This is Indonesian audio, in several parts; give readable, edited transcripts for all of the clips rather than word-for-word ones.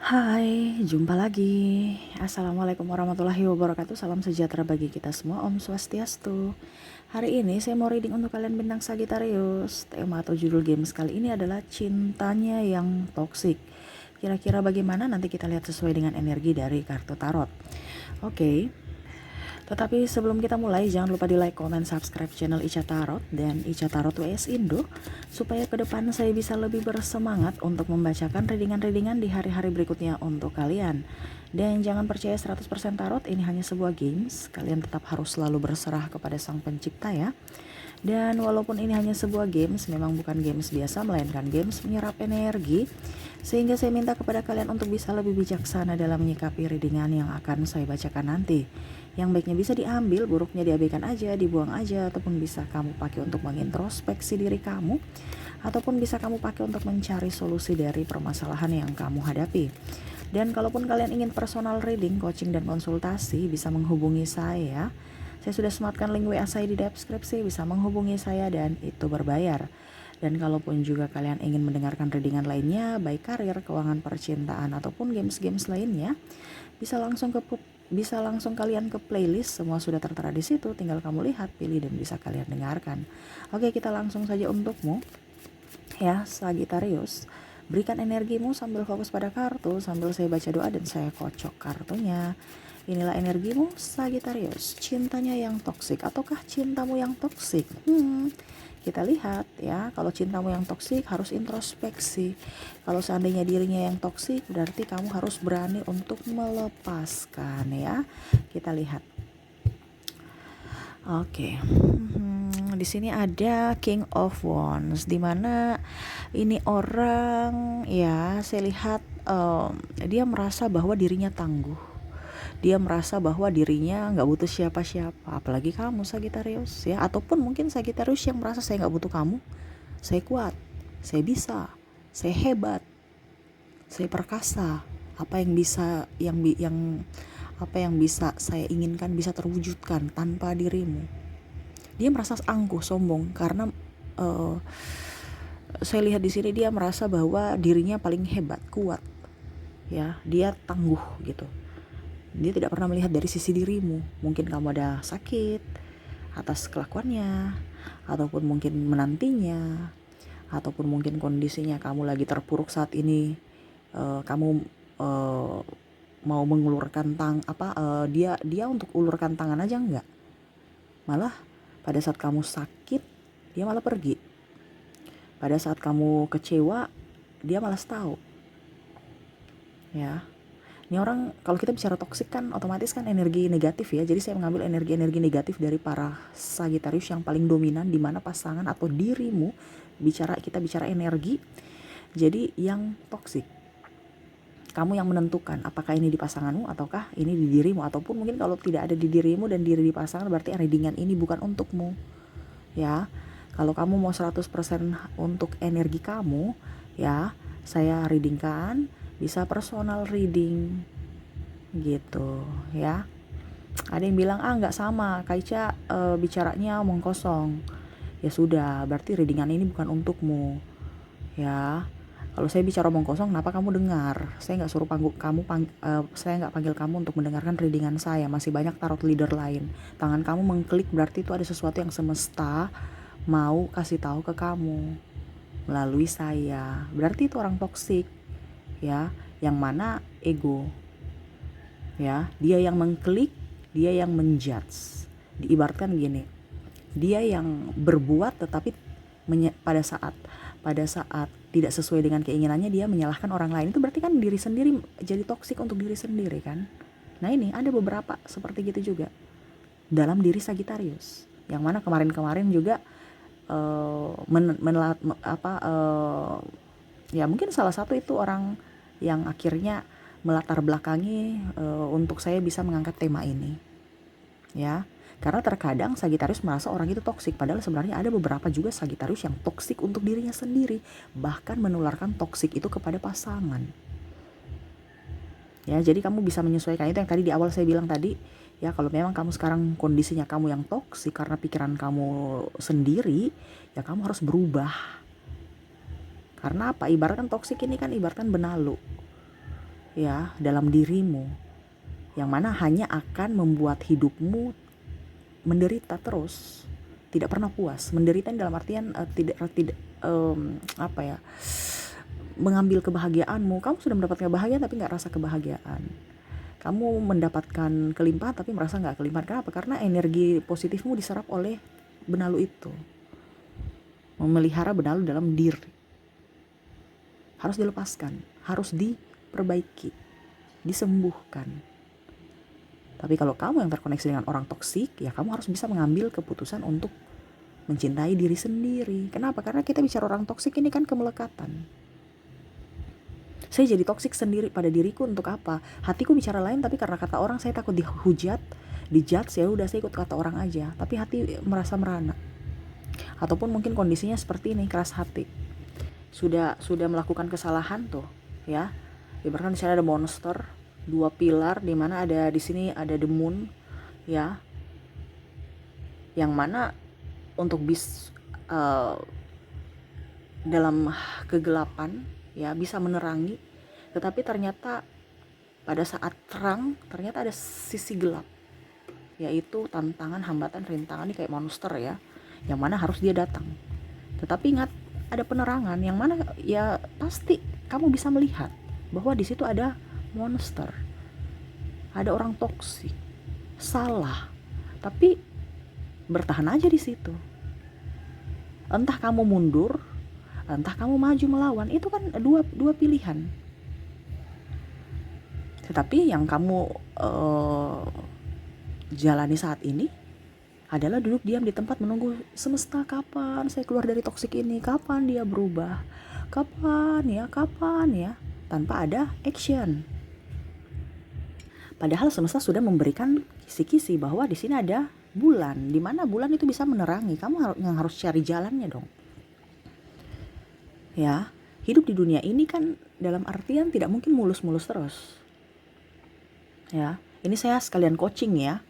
Hai, jumpa lagi. Assalamualaikum warahmatullahi wabarakatuh. Salam sejahtera bagi kita semua. Om Swastiastu. Hari ini saya mau reading untuk kalian bintang Sagittarius. Tema atau judul games kali ini adalah cintanya yang toksik. Kira-kira bagaimana? Nanti kita lihat sesuai dengan energi dari kartu tarot. Oke. Tetapi sebelum kita mulai, jangan lupa di like, comment, subscribe channel Ica Tarot dan Ica Tarot WS Indo, supaya ke depan saya bisa lebih bersemangat untuk membacakan readingan-readingan di hari-hari berikutnya untuk kalian. Dan jangan percaya 100% tarot, ini hanya sebuah games, kalian tetap harus selalu berserah kepada sang pencipta ya. Dan walaupun ini hanya sebuah games, memang bukan games biasa, melainkan games menyerap energi. Sehingga saya minta kepada kalian untuk bisa lebih bijaksana dalam menyikapi readingan yang akan saya bacakan nanti. Yang baiknya bisa diambil, buruknya diabaikan aja, dibuang aja, ataupun bisa kamu pakai untuk mengintrospeksi diri kamu, ataupun bisa kamu pakai untuk mencari solusi dari permasalahan yang kamu hadapi. Dan kalaupun kalian ingin personal reading, coaching, dan konsultasi, bisa menghubungi saya. Saya sudah sematkan link WA saya di deskripsi, bisa menghubungi saya dan itu berbayar. Dan kalaupun juga kalian ingin mendengarkan readingan lainnya, baik karir, keuangan, percintaan, ataupun games-games lainnya, bisa langsung kalian ke playlist, semua sudah tertera di situ, tinggal kamu lihat, pilih, dan bisa kalian dengarkan. Oke, kita langsung saja untukmu ya Sagittarius. Berikan energimu sambil fokus pada kartu, sambil saya baca doa dan saya kocok kartunya. Inilah energimu Sagittarius, cintanya yang toksik ataukah cintamu yang toksik? Kita lihat ya, kalau cintamu yang toksik harus introspeksi. Kalau seandainya dirinya yang toksik, berarti kamu harus berani untuk melepaskan ya. Kita lihat. Oke. Di sini ada King of Wands, di mana ini orang ya, saya lihat dia merasa bahwa dirinya tangguh. Dia merasa bahwa dirinya nggak butuh siapa-siapa, apalagi kamu Sagittarius ya, ataupun mungkin Sagittarius yang merasa saya nggak butuh kamu, saya kuat, saya bisa, saya hebat, saya perkasa, apa yang bisa apa yang bisa saya inginkan bisa terwujudkan tanpa dirimu. Dia merasa angkuh, sombong karena saya lihat di sini dia merasa bahwa dirinya paling hebat, kuat ya, dia tangguh gitu. Dia tidak pernah melihat dari sisi dirimu. Mungkin kamu ada sakit atas kelakuannya, ataupun mungkin menantinya, ataupun mungkin kondisinya kamu lagi terpuruk saat ini. Kamu mau mengulurkan dia untuk ulurkan tangan aja enggak. Malah pada saat kamu sakit, dia malah pergi. Pada saat kamu kecewa, dia malas tahu. Ya. Ini orang, kalau kita bicara toksik kan otomatis kan energi negatif ya. Jadi saya mengambil energi-energi negatif dari para Sagittarius yang paling dominan, di mana pasangan atau dirimu, kita bicara energi. Jadi yang toksik, kamu yang menentukan apakah ini di pasanganmu ataukah ini di dirimu, ataupun mungkin kalau tidak ada di dirimu dan diri di pasangan, berarti readingan ini bukan untukmu. Ya. Kalau kamu mau 100% untuk energi kamu, ya, saya readingkan. Bisa personal reading gitu ya. Ada yang bilang nggak sama Kak Ica, bicaranya omong kosong. Ya sudah, berarti readingan ini bukan untukmu ya. Kalau saya bicara omong kosong, kenapa kamu dengar? Saya nggak suruh saya nggak panggil kamu untuk mendengarkan readingan saya. Masih banyak tarot leader lain. Tangan kamu mengklik berarti itu ada sesuatu yang semesta mau kasih tahu ke kamu melalui saya. Berarti itu orang toksik ya, yang mana ego ya, dia yang mengklik, dia yang menjudge. Diibaratkan gini, dia yang berbuat tetapi pada saat tidak sesuai dengan keinginannya dia menyalahkan orang lain. Itu berarti kan diri sendiri jadi toksik untuk diri sendiri kan. Nah ini ada beberapa seperti gitu juga dalam diri Sagittarius, yang mana kemarin-kemarin juga ya mungkin salah satu itu orang yang akhirnya melatar belakangi untuk saya bisa mengangkat tema ini ya. Karena terkadang Sagittarius merasa orang itu toksik, padahal sebenarnya ada beberapa juga Sagittarius yang toksik untuk dirinya sendiri, bahkan menularkan toksik itu kepada pasangan ya. Jadi kamu bisa menyesuaikan, itu yang tadi di awal saya bilang tadi ya. Kalau memang kamu sekarang kondisinya kamu yang toksik karena pikiran kamu sendiri, ya kamu harus berubah. Karena apa? Ibaratkan toksik ini kan ibaratkan benalu ya dalam dirimu, yang mana hanya akan membuat hidupmu menderita terus, tidak pernah puas. Menderita dalam artian tidak apa ya, mengambil kebahagiaanmu. Kamu sudah mendapatkan kebahagiaan tapi nggak rasa kebahagiaan. Kamu mendapatkan kelimpahan tapi merasa nggak kelimpahan. Kenapa? Karena energi positifmu diserap oleh benalu itu. Memelihara benalu dalam diri harus dilepaskan, harus diperbaiki, disembuhkan. Tapi kalau kamu yang terkoneksi dengan orang toksik, ya kamu harus bisa mengambil keputusan untuk mencintai diri sendiri. Kenapa? Karena kita bicara orang toksik ini kan kemelekatan. Saya jadi toksik sendiri pada diriku untuk apa? Hatiku bicara lain, tapi karena kata orang saya takut dihujat, dijudge, ya udah saya ikut kata orang aja. Tapi hati merasa merana. Ataupun mungkin kondisinya seperti ini, keras hati. Sudah melakukan kesalahan tuh, ya. Ibaratkan di sana ada monster, 2 pilar, di mana ada di sini ada the moon, ya. Yang mana untuk dalam kegelapan, ya bisa menerangi, tetapi ternyata pada saat terang ternyata ada sisi gelap, yaitu tantangan, hambatan, rintangan. Ini kayak monster ya, yang mana harus dia datang. Tetapi ingat, ada penerangan yang mana ya pasti kamu bisa melihat bahwa di situ ada monster, ada orang toksik, salah. Tapi bertahan aja di situ. Entah kamu mundur, entah kamu maju melawan, itu kan dua pilihan. Tetapi yang kamu jalani saat ini adalah duduk diam di tempat menunggu semesta, kapan saya keluar dari toksik ini, kapan dia berubah, kapan ya, tanpa ada action. Padahal semesta sudah memberikan kisi-kisi bahwa di sini ada bulan, di mana bulan itu bisa menerangi. Kamu yang harus cari jalannya dong. Ya, hidup di dunia ini kan dalam artian tidak mungkin mulus-mulus terus. Ya, ini saya sekalian coaching ya.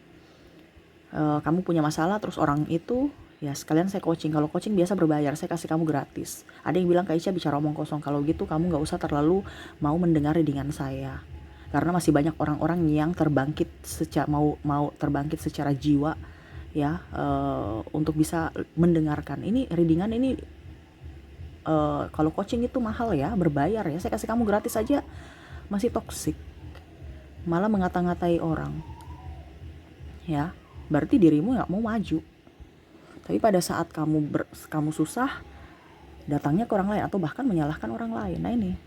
Kamu punya masalah terus orang itu, ya sekalian saya coaching. Kalau coaching biasa berbayar, saya kasih kamu gratis. Ada yang bilang, Kak Ica bicara omong kosong. Kalau gitu kamu gak usah terlalu mau mendengar dengan saya. Karena masih banyak orang-orang yang terbangkit mau terbangkit secara jiwa, ya, untuk bisa mendengarkan. Ini readingan ini kalau coaching itu mahal ya, berbayar ya. Saya kasih kamu gratis aja masih toksik, malah ngata-ngatai orang, ya. Berarti dirimu nggak mau maju. Tapi pada saat kamu susah, datangnya ke orang lain atau bahkan menyalahkan orang lain. Nah ini,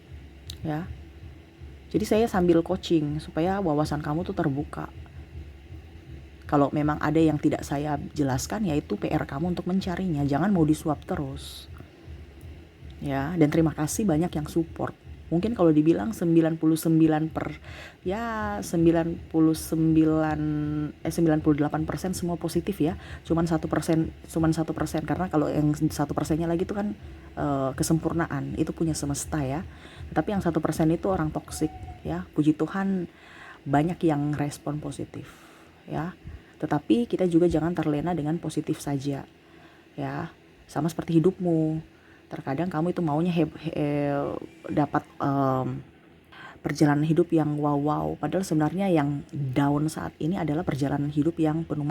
ya. Jadi saya sambil coaching supaya wawasan kamu tuh terbuka. Kalau memang ada yang tidak saya jelaskan, yaitu PR kamu untuk mencarinya. Jangan mau disuap terus. Ya, dan terima kasih banyak yang support. Mungkin kalau dibilang 98% semua positif ya. Cuman 1% karena kalau yang 1%-nya lagi itu kan kesempurnaan, itu punya semesta ya. Tapi yang 1% itu orang toksik ya. Puji Tuhan banyak yang respon positif ya. Tetapi kita juga jangan terlena dengan positif saja ya. Sama seperti hidupmu. Terkadang kamu itu maunya dapat perjalanan hidup yang wow, padahal sebenarnya yang down saat ini adalah perjalanan hidup yang penuh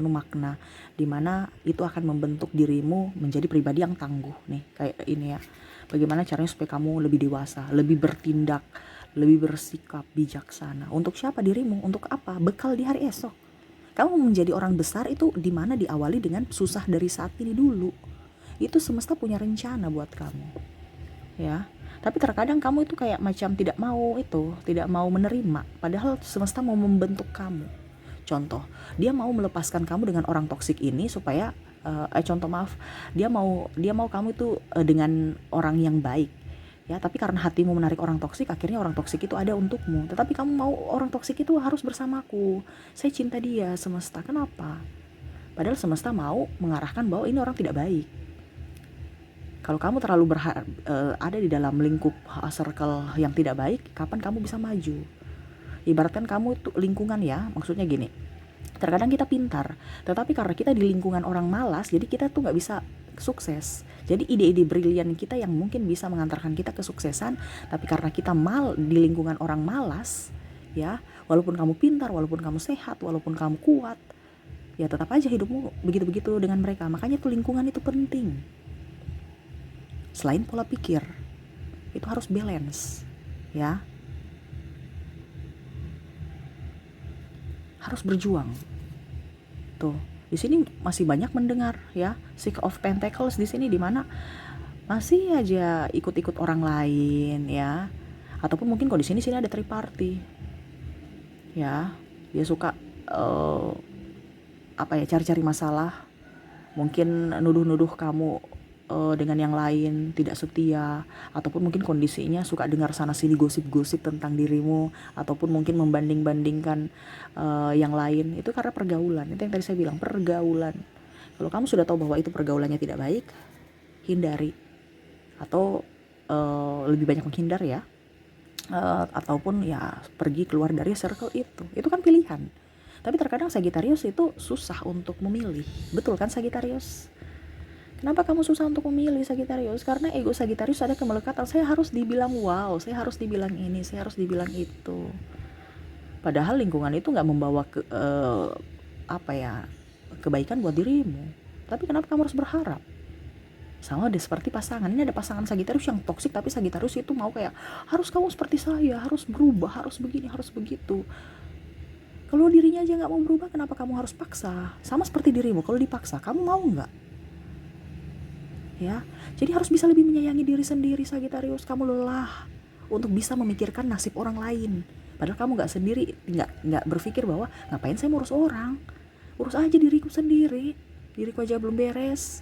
makna, dimana itu akan membentuk dirimu menjadi pribadi yang tangguh nih, kayak ini ya. Bagaimana caranya supaya kamu lebih dewasa, lebih bertindak, lebih bersikap bijaksana. Untuk siapa? Dirimu. Untuk apa? Bekal di hari esok. Kamu menjadi orang besar itu dimana diawali dengan susah dari saat ini dulu. Itu semesta punya rencana buat kamu ya. Tapi terkadang kamu itu kayak macam tidak mau menerima, padahal semesta mau membentuk kamu. Contoh, dia mau melepaskan kamu dengan orang toksik ini supaya dia mau kamu itu dengan orang yang baik ya. Tapi karena hatimu menarik orang toksik, akhirnya orang toksik itu ada untukmu. Tetapi kamu mau orang toksik itu harus bersamaku, saya cinta dia. Semesta kenapa? Padahal semesta mau mengarahkan bahwa ini orang tidak baik. Kalau kamu terlalu ada di dalam lingkup circle yang tidak baik, kapan kamu bisa maju? Ibaratkan kamu itu lingkungan ya, maksudnya gini. Terkadang kita pintar, tetapi karena kita di lingkungan orang malas, jadi kita tuh nggak bisa sukses. Jadi ide-ide brilian kita yang mungkin bisa mengantarkan kita kesuksesan, tapi karena kita di lingkungan orang malas, ya, walaupun kamu pintar, walaupun kamu sehat, walaupun kamu kuat, ya tetap aja hidupmu begitu-begitu dengan mereka. Makanya tuh lingkungan itu penting. Selain pola pikir, itu harus balance, ya. Harus berjuang. Tuh, di sini masih banyak mendengar ya, Six of Pentacles di sini, di mana masih aja ikut-ikut orang lain ya. Ataupun mungkin kalau di sini ada triparty. Ya, dia suka cari-cari masalah. Mungkin nuduh-nuduh kamu dengan yang lain tidak setia, ataupun mungkin kondisinya suka dengar sana sini gosip-gosip tentang dirimu, ataupun mungkin membanding-bandingkan yang lain. Itu karena pergaulan. Itu yang tadi saya bilang, pergaulan. Kalau kamu sudah tahu bahwa itu pergaulannya tidak baik, hindari, atau lebih banyak menghindar ya, ataupun ya pergi keluar dari circle itu kan pilihan. Tapi terkadang Sagittarius itu susah untuk memilih, betul kan Sagittarius? Kenapa kamu susah untuk memilih Sagittarius? Karena ego Sagittarius ada kemelekatan. Saya harus dibilang wow, saya harus dibilang ini, saya harus dibilang itu. Padahal lingkungan itu nggak membawa kebaikan buat dirimu. Tapi kenapa kamu harus berharap? Sama deh seperti pasangan. Ini ada pasangan Sagittarius yang toksik, tapi Sagittarius itu mau kayak, harus kamu seperti saya, harus berubah, harus begini, harus begitu. Kalau dirinya aja nggak mau berubah, kenapa kamu harus paksa? Sama seperti dirimu, kalau dipaksa, kamu mau nggak? Ya, jadi harus bisa lebih menyayangi diri sendiri Sagittarius. Kamu lelah untuk bisa memikirkan nasib orang lain. Padahal kamu nggak sendiri, nggak berpikir bahwa ngapain saya ngurus orang, urus aja diriku sendiri. Diriku aja belum beres.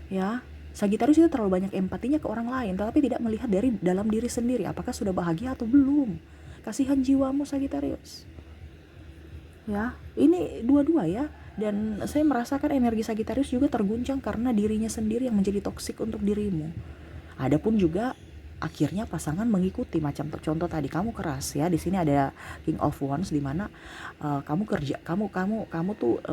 Ya, Sagittarius itu terlalu banyak empatinya ke orang lain, tetapi tidak melihat dari dalam diri sendiri. Apakah sudah bahagia atau belum? Kasihan jiwamu Sagittarius. Ya, ini dua-dua ya. Dan saya merasakan energi Sagittarius juga terguncang karena dirinya sendiri yang menjadi toksik untuk dirimu. Adapun juga akhirnya pasangan mengikuti, macam contoh tadi kamu keras ya, di sini ada King of Wands di mana kamu tuh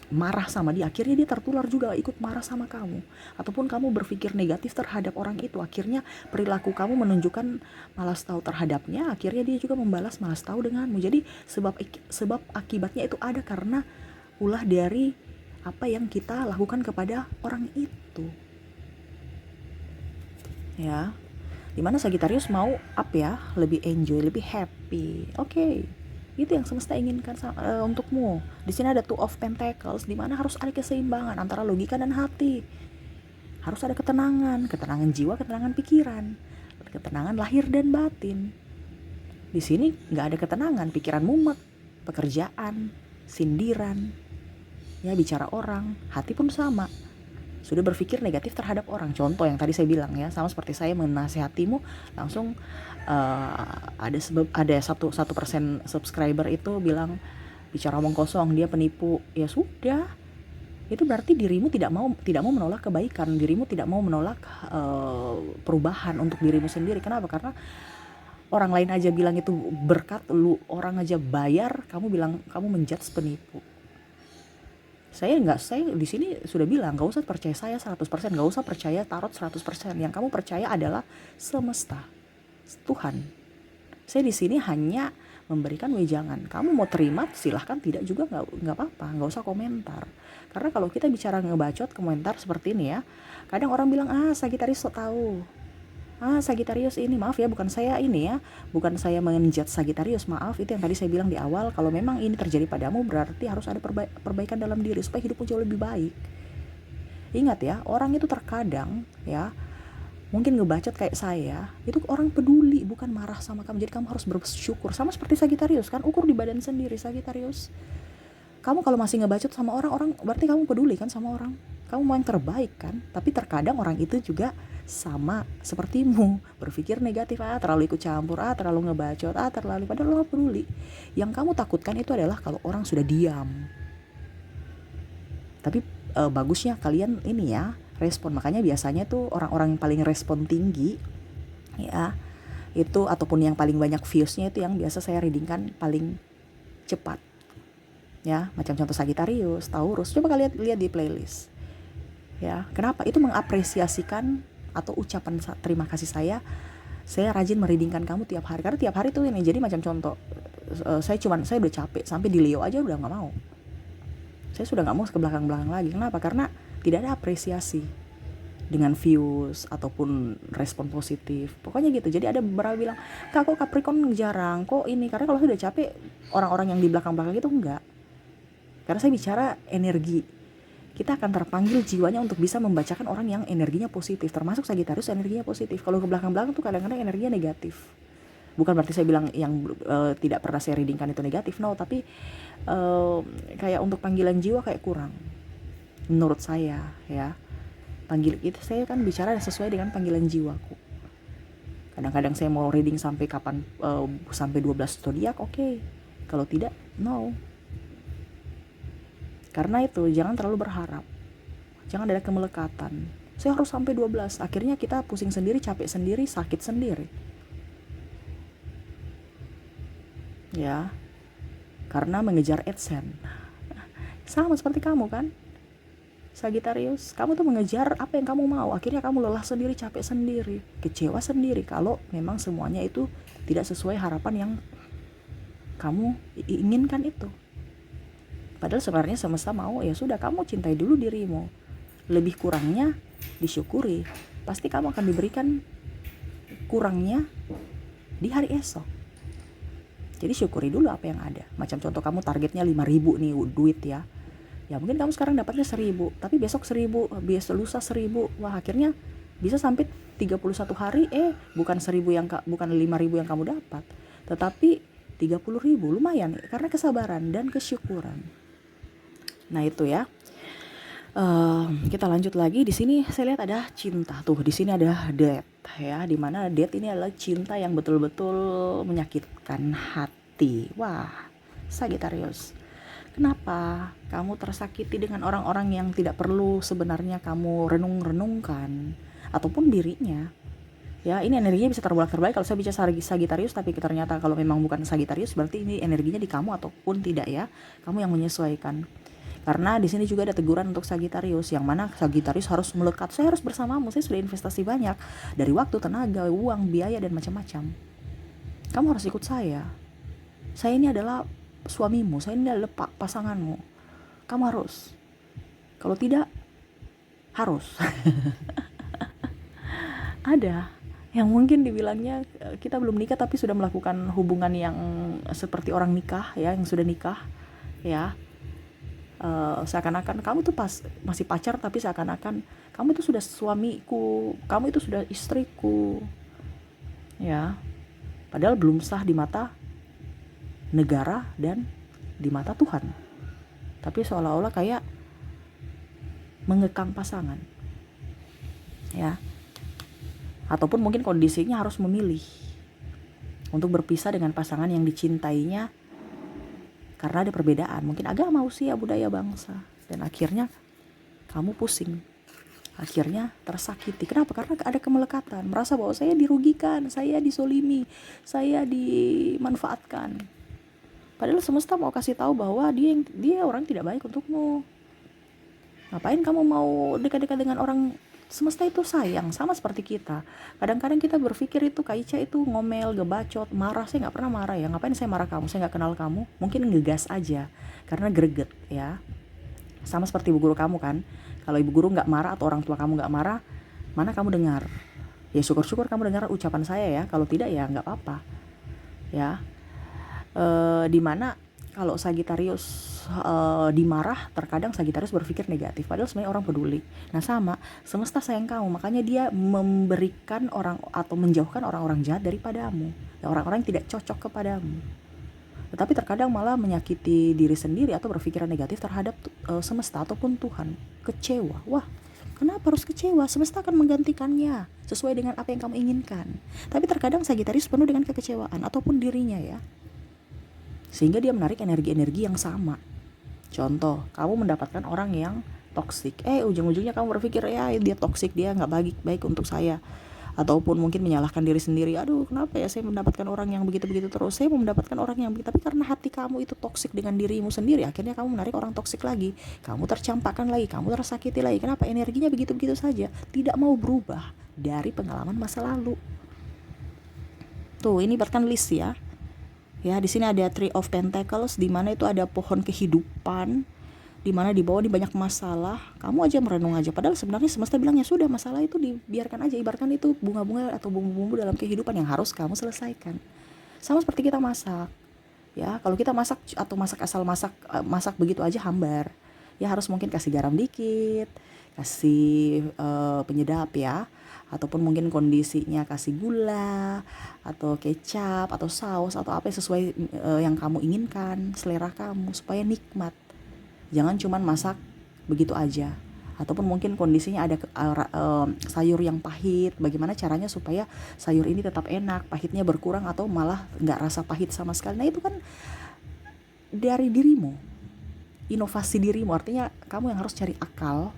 marah sama dia, akhirnya dia tertular juga ikut marah sama kamu. Ataupun kamu berpikir negatif terhadap orang itu, akhirnya perilaku kamu menunjukkan malas tahu terhadapnya, akhirnya dia juga membalas malas tahu denganmu. Jadi sebab akibatnya itu ada karena ulah dari apa yang kita lakukan kepada orang itu. Ya, dimana Sagittarius mau lebih enjoy, lebih happy. Oke. Itu yang semesta inginkan untukmu. Di sini ada Two of Pentacles, di mana harus ada keseimbangan antara logika dan hati. Harus ada ketenangan jiwa, ketenangan pikiran, ketenangan lahir dan batin. Di sini nggak ada ketenangan, pikiran mumet, pekerjaan, sindiran, ya bicara orang, hati pun sama. Sudah berpikir negatif terhadap orang. Contoh yang tadi saya bilang ya, sama seperti saya menasihatimu, langsung ada 1% subscriber itu bilang bicara omong kosong, dia penipu. Ya sudah, itu berarti dirimu tidak mau menolak kebaikan, dirimu tidak mau menolak perubahan untuk dirimu sendiri. Kenapa? Karena orang lain aja bilang itu berkat, lu orang aja bayar, kamu bilang kamu menjudge penipu. Saya di sini sudah bilang, gak usah percaya saya 100%, gak usah percaya tarot 100%. Yang kamu percaya adalah semesta, Tuhan. Saya di sini hanya memberikan wejangan. Kamu mau terima silahkan, tidak juga nggak apa-apa, nggak usah komentar. Karena kalau kita bicara ngebacot komentar seperti ini ya, kadang orang bilang Sagittarius so tahu. Sagittarius ini, maaf ya, bukan saya menjudge Sagittarius, maaf, itu yang tadi saya bilang di awal. Kalau memang ini terjadi padamu, berarti harus ada perbaikan dalam diri supaya hidupmu jauh lebih baik. Ingat ya, orang itu terkadang ya mungkin ngebacot kayak saya, itu orang peduli, bukan marah sama kamu. Jadi kamu harus bersyukur. Sama seperti Sagittarius kan, ukur di badan sendiri Sagittarius. Kamu kalau masih ngebacot sama orang, berarti kamu peduli kan sama orang. Kamu mau yang terbaik kan. Tapi terkadang orang itu juga sama sepertimu, berpikir negatif, terlalu ikut campur, terlalu ngebacot, padahal lo peduli. Yang kamu takutkan itu adalah kalau orang sudah diam. Tapi bagusnya kalian ini ya, respon. Makanya biasanya tuh orang-orang yang paling respon tinggi ya, itu ataupun yang paling banyak viewsnya itu yang biasa saya readingkan paling cepat. Ya, macam contoh Sagittarius, Taurus, coba kalian lihat di playlist. Ya, kenapa? Itu mengapresiasikan atau ucapan terima kasih saya rajin mereadingkan kamu tiap hari. Karena tiap hari tuh ini, jadi macam contoh, saya udah capek, sampai di Leo aja udah gak mau. Saya sudah gak mau ke belakang-belakang lagi. Kenapa? Karena tidak ada apresiasi dengan views ataupun respon positif. Pokoknya gitu. Jadi ada beberapa bilang, kak kok Capricorn jarang, kok ini. Karena kalau sudah capek, orang-orang yang di belakang-belakang itu enggak. Karena saya bicara energi. Kita akan terpanggil jiwanya untuk bisa membacakan orang yang energinya positif. Termasuk Sagittarius energinya positif. Kalau ke belakang-belakang tuh kadang-kadang energinya negatif. Bukan berarti saya bilang yang tidak pernah saya readingkan itu negatif, no. Tapi kayak untuk panggilan jiwa kayak kurang. Menurut saya ya. Itu saya kan bicara sesuai dengan panggilan jiwaku. Kadang-kadang saya mau reading sampai kapan, sampai 12 zodiak, oke. Kalau tidak, no. Karena itu jangan terlalu berharap. Jangan ada kemelekatan. Saya harus sampai 12. Akhirnya kita pusing sendiri, capek sendiri, sakit sendiri. Ya. Karena mengejar AdSense. Sama seperti kamu kan? Sagittarius, kamu tuh mengejar apa yang kamu mau. Akhirnya kamu lelah sendiri, capek sendiri, kecewa sendiri kalau memang semuanya itu tidak sesuai harapan yang kamu inginkan itu. Padahal sebenarnya semesta mau, ya sudah, kamu cintai dulu dirimu. Lebih kurangnya disyukuri. Pasti kamu akan diberikan kurangnya di hari esok. Jadi syukuri dulu apa yang ada. Macam contoh kamu targetnya 5.000 nih duit ya. Ya mungkin kamu sekarang dapatnya 1.000, tapi besok 1.000, besok lusa 1.000. Wah, akhirnya bisa sampai 31 hari bukan 5.000 yang kamu dapat, tetapi 30.000. Lumayan karena kesabaran dan kesyukuran. Nah itu ya. Kita lanjut lagi. Di sini saya lihat ada cinta. Tuh, di sini ada date ya, dimana date ini adalah cinta yang betul-betul menyakitkan hati. Wah, Sagittarius, kenapa kamu tersakiti dengan orang-orang yang tidak perlu sebenarnya kamu renung-renungkan ataupun dirinya? Ya, ini energinya bisa terbolak-balik kalau saya bicara Sagittarius, tapi ternyata kalau memang bukan Sagittarius berarti ini energinya di kamu ataupun tidak ya. Kamu yang menyesuaikan. Karena di sini juga ada teguran untuk Sagittarius, yang mana Sagittarius harus melekat. Saya harus bersamamu, saya sudah investasi banyak dari waktu, tenaga, uang, biaya dan macam-macam. Kamu harus ikut saya. Saya ini adalah suamimu, saya ini adalah pasanganmu. Kamu harus. Kalau tidak, harus. Ada yang mungkin dibilangnya kita belum nikah tapi sudah melakukan hubungan yang seperti orang nikah ya, yang sudah nikah ya. Seakan-akan kamu tuh masih pacar, tapi seakan-akan kamu itu sudah suamiku, kamu itu sudah istriku ya, padahal belum sah di mata negara dan di mata Tuhan, tapi seolah-olah kayak mengekang pasangan ya, ataupun mungkin kondisinya harus memilih untuk berpisah dengan pasangan yang dicintainya karena ada perbedaan, mungkin agama, usia, budaya, bangsa, dan akhirnya kamu pusing, akhirnya tersakiti. Kenapa? Karena ada kemelekatan, merasa bahwa saya dirugikan, saya disolimi, saya dimanfaatkan. Padahal semesta mau kasih tahu bahwa dia orang tidak baik untukmu. Ngapain kamu mau dekat-dekat dengan orang? Semesta itu sayang, sama seperti kita. Kadang-kadang kita berpikir itu Kak Ica itu ngomel, gebacot, marah. Saya gak pernah marah ya. Ngapain saya marah kamu? Saya gak kenal kamu. Mungkin ngegas aja karena greget ya. Sama seperti ibu guru kamu kan. Kalau ibu guru gak marah atau orang tua kamu gak marah, mana kamu dengar? Ya syukur-syukur kamu dengar ucapan saya ya. Kalau tidak ya gak apa-apa ya. Dimana kalau Sagittarius dimarah, terkadang Sagittarius berpikir negatif, padahal sebenarnya orang peduli. Nah sama, semesta sayang kamu, makanya dia memberikan orang atau menjauhkan orang-orang jahat daripadamu, orang-orang yang tidak cocok kepadamu. Tetapi terkadang malah menyakiti diri sendiri atau berpikiran negatif terhadap semesta ataupun Tuhan. Kecewa, wah kenapa harus kecewa? Semesta akan menggantikannya sesuai dengan apa yang kamu inginkan. Tapi terkadang Sagittarius penuh dengan kekecewaan ataupun dirinya ya, sehingga dia menarik energi-energi yang sama. Contoh, kamu mendapatkan orang yang toksik, ujung-ujungnya kamu berpikir ya dia toksik, dia nggak baik untuk saya. ataupun mungkin menyalahkan diri sendiri, aduh kenapa ya saya mendapatkan orang yang begitu-begitu terus, saya mau mendapatkan orang yang begitu, tapi karena hati kamu itu toksik dengan dirimu sendiri, akhirnya kamu menarik orang toksik lagi, kamu tercampakkan lagi, kamu tersakiti lagi. Kenapa? Energinya begitu-begitu saja, tidak mau berubah dari pengalaman masa lalu. Tuh, ini bahkan list ya. Ya, di sini ada Three of Pentacles, di mana itu ada pohon kehidupan, di mana di bawah ini banyak masalah. Kamu aja merenung aja, padahal sebenarnya semesta bilangnya sudah, masalah itu dibiarkan aja, ibaratkan itu bunga-bunga atau bumbu-bumbu dalam kehidupan yang harus kamu selesaikan. Sama seperti kita masak. Ya, kalau kita masak atau masak asal masak begitu aja hambar. Ya harus mungkin kasih garam dikit, kasih penyedap ya, ataupun mungkin kondisinya kasih gula atau kecap atau saus atau apa yang sesuai yang kamu inginkan, selera kamu, supaya nikmat. Jangan cuman masak begitu aja. Ataupun mungkin kondisinya ada sayur yang pahit, bagaimana caranya supaya sayur ini tetap enak, pahitnya berkurang atau malah nggak rasa pahit sama sekali. Nah itu kan dari dirimu, inovasi dirimu, artinya kamu yang harus cari akal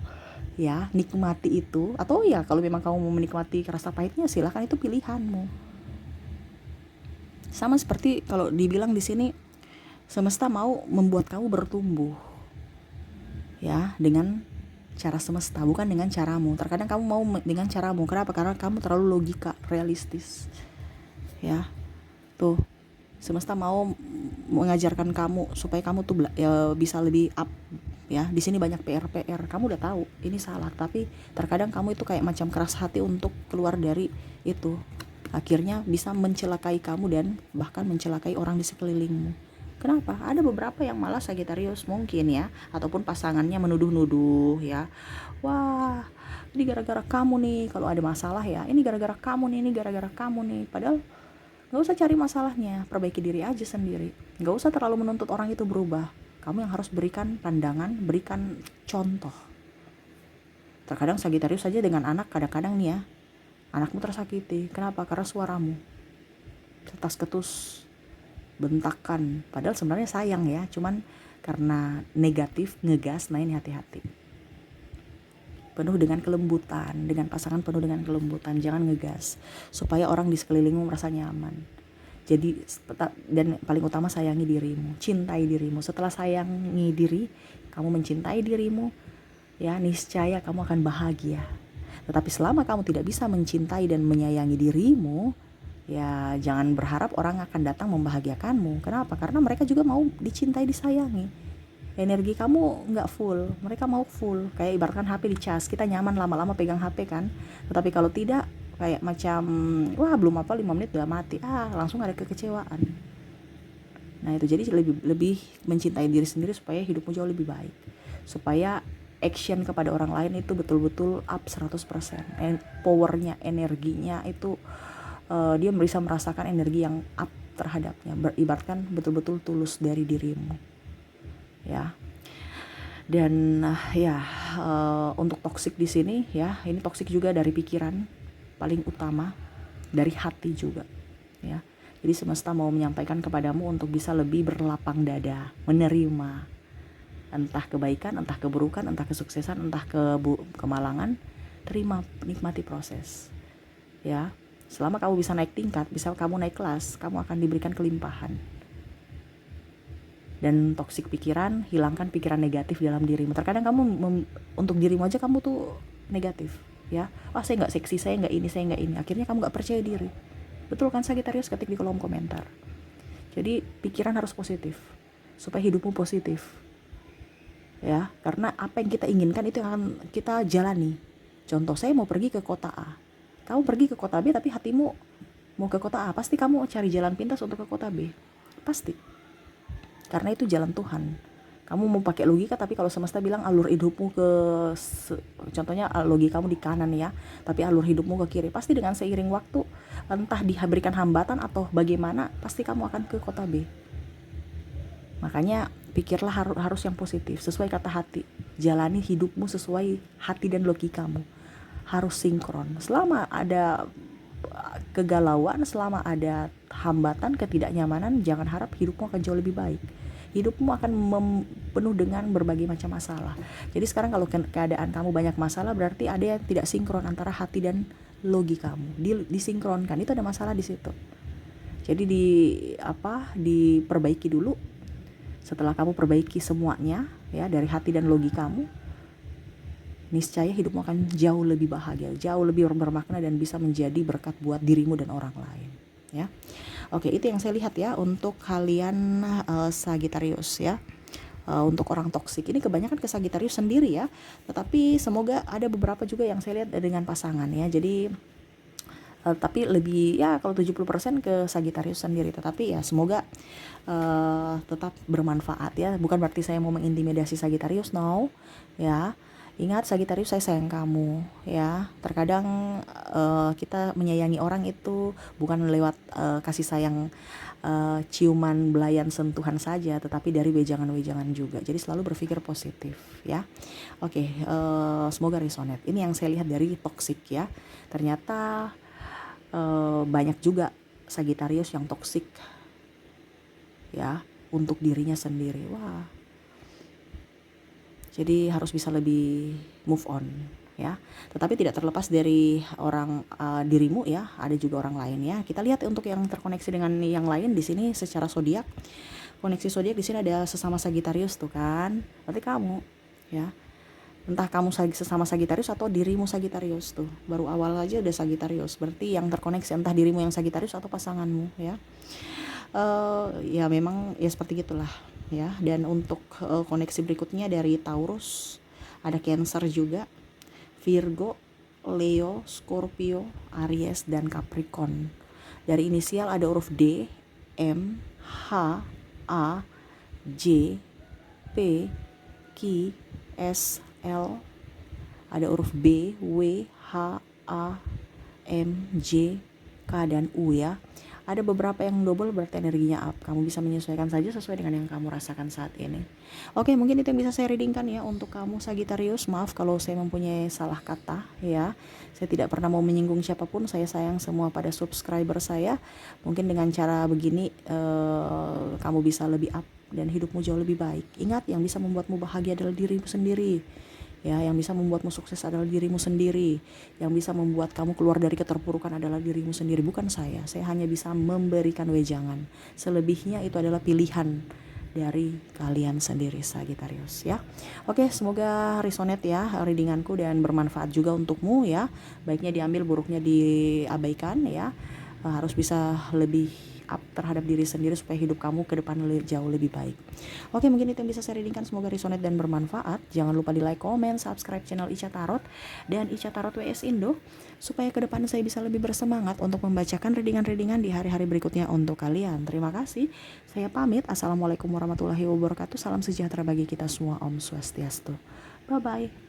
ya, nikmati itu. Atau ya kalau memang kamu mau menikmati rasa pahitnya, silahkan, itu pilihanmu. Sama seperti kalau dibilang di sini, semesta mau membuat kamu bertumbuh ya, dengan cara semesta, bukan dengan caramu. Terkadang kamu mau dengan caramu. Kenapa? Karena kamu terlalu logika, realistis ya. Tuh, semesta mau mengajarkan kamu supaya kamu tuh bisa lebih up ya. Di sini banyak PR. Kamu udah tahu ini salah, tapi terkadang kamu itu kayak macam keras hati untuk keluar dari itu. Akhirnya bisa mencelakai kamu dan bahkan mencelakai orang di sekelilingmu. Kenapa? Ada beberapa yang malah Sagittarius mungkin ya, ataupun pasangannya menuduh-nuduh ya. Wah, ini gara-gara kamu nih kalau ada masalah ya. Ini gara-gara kamu nih, ini gara-gara kamu nih. Padahal gak usah cari masalahnya, perbaiki diri aja sendiri. Gak usah terlalu menuntut orang itu berubah. Kamu yang harus berikan pandangan, berikan contoh. Terkadang Sagittarius saja dengan anak, kadang-kadang nih ya, anakmu tersakiti. Kenapa? Karena suaramu ketas ketus, bentakan, padahal sebenarnya sayang ya, cuman karena negatif, ngegas. Nah ini hati-hati, penuh dengan kelembutan, dengan pasangan penuh dengan kelembutan, jangan ngegas, supaya orang di sekelilingmu merasa nyaman. Jadi, dan paling utama sayangi dirimu, cintai dirimu. Setelah sayangi diri, kamu mencintai dirimu ya, niscaya kamu akan bahagia. Tetapi selama kamu tidak bisa mencintai dan menyayangi dirimu, ya jangan berharap orang akan datang membahagiakanmu. Kenapa? Karena mereka juga mau dicintai, disayangi. Energi kamu nggak full, mereka mau full. Kayak ibaratkan HP dicas, kita nyaman lama-lama pegang HP kan. Tetapi kalau tidak, kayak macam wah belum apa 5 menit udah mati, langsung ada kekecewaan. Nah itu, jadi lebih mencintai diri sendiri supaya hidupmu jauh lebih baik, supaya action kepada orang lain itu betul-betul up 100%. Powernya, energinya itu dia bisa merasakan energi yang up terhadapnya, beribaratkan betul-betul tulus dari dirimu ya. Dan untuk toksik di sini ya, ini toksik juga dari pikiran paling utama, dari hati juga ya. Jadi semesta mau menyampaikan kepadamu untuk bisa lebih berlapang dada, menerima entah kebaikan, entah keburukan, entah kesuksesan, entah kemalangan. Terima, nikmati proses ya. Selama kamu bisa naik tingkat, bisa kamu naik kelas, kamu akan diberikan kelimpahan. Dan toksik pikiran, hilangkan pikiran negatif dalam dirimu. Terkadang kamu untuk dirimu aja kamu tuh negatif ya. Saya gak seksi, saya gak ini, saya gak ini. Akhirnya kamu gak percaya diri. Betul kan Sagittarius? Ketik di kolom komentar. Jadi pikiran harus positif, supaya hidupmu positif ya. Karena apa yang kita inginkan itu yang akan kita jalani. Contoh, saya mau pergi ke kota A, kamu pergi ke kota B tapi hatimu mau ke kota A, pasti kamu cari jalan pintas untuk ke kota B, pasti. Karena itu jalan Tuhan. Kamu mau pakai logika, tapi kalau semesta bilang alur hidupmu contohnya logika kamu di kanan ya, tapi alur hidupmu ke kiri, pasti dengan seiring waktu, entah diberikan hambatan atau bagaimana, pasti kamu akan ke kota B. Makanya pikirlah harus yang positif, sesuai kata hati. Jalani hidupmu sesuai hati dan logikamu. Harus sinkron. Selama ada kegalauan, selama ada hambatan, ketidaknyamanan, jangan harap hidupmu akan jauh lebih baik. Hidupmu akan penuh dengan berbagai macam masalah. Jadi sekarang kalau keadaan kamu banyak masalah, berarti ada yang tidak sinkron antara hati dan logikamu, disinkronkan. Itu ada masalah di situ. Jadi diperbaiki dulu. Setelah kamu perbaiki semuanya ya dari hati dan logikamu, niscaya hidupmu akan jauh lebih bahagia, jauh lebih bermakna dan bisa menjadi berkat buat dirimu dan orang lain ya. Oke, itu yang saya lihat ya untuk kalian Sagittarius ya. Untuk orang toksik ini kebanyakan ke Sagittarius sendiri ya, tetapi semoga ada beberapa juga yang saya lihat dengan pasangan ya. Jadi tapi lebih ya kalau 70% ke Sagittarius sendiri, tetapi ya semoga tetap bermanfaat ya. Bukan berarti saya mau mengintimidasi Sagittarius, no ya. Ingat Sagittarius, saya sayang kamu ya. Terkadang kita menyayangi orang itu bukan lewat kasih sayang ciuman, belayan, sentuhan saja, tetapi dari wejangan-wejangan juga. Jadi selalu berpikir positif ya. Oke, semoga resonate. Ini yang saya lihat dari toksik ya. Ternyata banyak juga Sagittarius yang toksik ya untuk dirinya sendiri. Wah. Jadi harus bisa lebih move on ya. Tetapi tidak terlepas dari orang dirimu ya, ada juga orang lain ya. Kita lihat untuk yang terkoneksi dengan yang lain di sini secara zodiak. Koneksi zodiak di sini ada sesama Sagittarius tuh kan. Berarti kamu ya. Entah kamu sesama Sagittarius atau dirimu Sagittarius tuh. Baru awal aja udah Sagittarius. Berarti yang terkoneksi entah dirimu yang Sagittarius atau pasanganmu ya. Ya memang ya seperti gitulah ya. Dan untuk koneksi berikutnya dari Taurus, ada Cancer juga, Virgo, Leo, Scorpio, Aries, dan Capricorn. Dari inisial ada huruf D, M, H, A, J, P, Q, S, L. Ada huruf B, W, H, A, M, J, K, dan U ya. Ada beberapa yang double berarti energinya up. Kamu bisa menyesuaikan saja sesuai dengan yang kamu rasakan saat ini. Oke, mungkin itu yang bisa saya readingkan ya untuk kamu Sagittarius. Maaf kalau saya mempunyai salah kata ya. Saya tidak pernah mau menyinggung siapapun. Saya sayang semua pada subscriber saya. Mungkin dengan cara begini kamu bisa lebih up dan hidupmu jauh lebih baik. Ingat, yang bisa membuatmu bahagia adalah dirimu sendiri. Ya, yang bisa membuatmu sukses adalah dirimu sendiri. Yang bisa membuat kamu keluar dari keterpurukan adalah dirimu sendiri, bukan saya. Saya hanya bisa memberikan wejangan. Selebihnya itu adalah pilihan dari kalian sendiri Sagittarius ya. Oke, semoga resonate ya readinganku dan bermanfaat juga untukmu ya. Baiknya diambil, buruknya diabaikan ya. Harus bisa lebih up terhadap diri sendiri supaya hidup kamu ke depan jauh lebih baik. Oke, mungkin itu yang bisa saya readingkan. Semoga resonate dan bermanfaat. Jangan lupa di like, comment, subscribe channel Ica Tarot dan Ica Tarot WS Indo supaya ke depan saya bisa lebih bersemangat untuk membacakan readingan-readingan di hari-hari berikutnya untuk kalian. Terima kasih. Saya pamit. Assalamualaikum warahmatullahi wabarakatuh. Salam sejahtera bagi kita semua. Om Swastiastu. Bye bye.